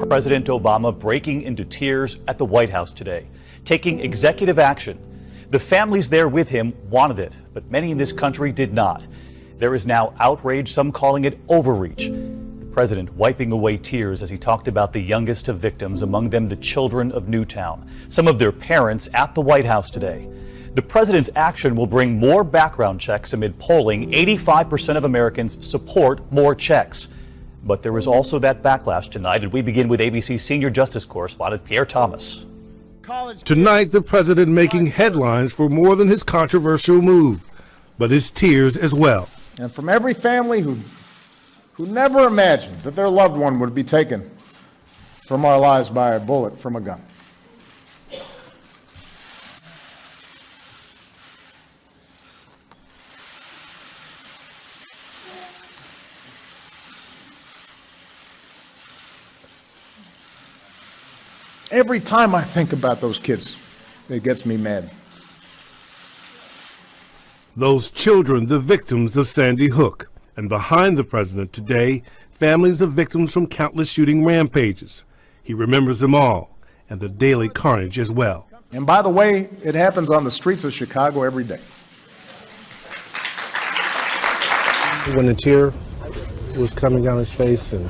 President Obama breaking into tears at the White House today, taking executive action. The families there with him wanted it, but many in this country did not. There is now outrage, some calling it overreach. The president wiping away tears as he talked about the youngest of victims, among them the children of Newtown, some of their parents at the White House today. The president's action will bring more background checks amid polling. 85% of Americans support more checks. But there is also that backlash tonight, and we begin with ABC senior justice correspondent Pierre Thomas. Tonight, the president making headlines for more than his controversial move, but his tears as well. And from every family who never imagined that their loved one would be taken from our lives by a bullet from a gun. Every time I think about those kids, it gets me mad. Those children, the victims of Sandy Hook. And behind the president today, families of victims from countless shooting rampages. He remembers them all, and the daily carnage as well. And by the way, it happens on the streets of Chicago every day. When the tear was coming down his face, and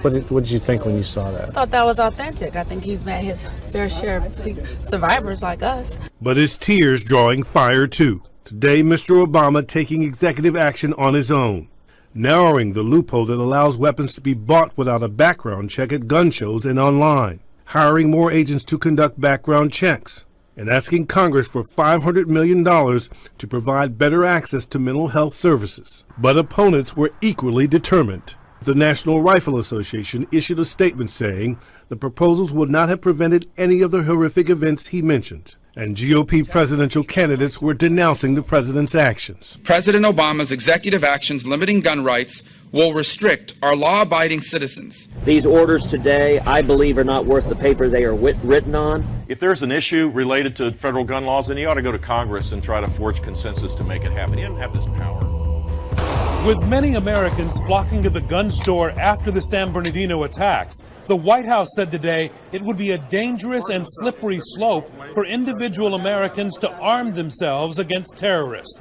what did you think when you saw that? I thought that was authentic. I think he's met his fair share of survivors like us. But his tears drawing fire too. Today, Mr. Obama taking executive action on his own, narrowing the loophole that allows weapons to be bought without a background check at gun shows and online, hiring more agents to conduct background checks, and asking Congress for $500 million to provide better access to mental health services. But opponents were equally determined. The National Rifle Association issued a statement saying the proposals would not have prevented any of the horrific events he mentioned. And GOP presidential candidates were denouncing the president's actions. President Obama's executive actions limiting gun rights will restrict our law-abiding citizens. These orders today, I believe, are not worth the paper they are written on. If there's an issue related to federal gun laws, then you ought to go to Congress and try to forge consensus to make it happen. You don't have this power. With many Americans flocking to the gun store after the San Bernardino attacks, the White House said today it would be a dangerous and slippery slope for individual Americans to arm themselves against terrorists.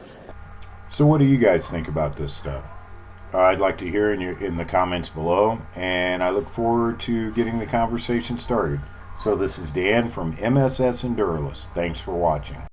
So what do you guys think about this stuff? I'd like to hear in the comments below, and I look forward to getting the conversation started. So this is Dan from MSS Enduralisim. Thanks for watching.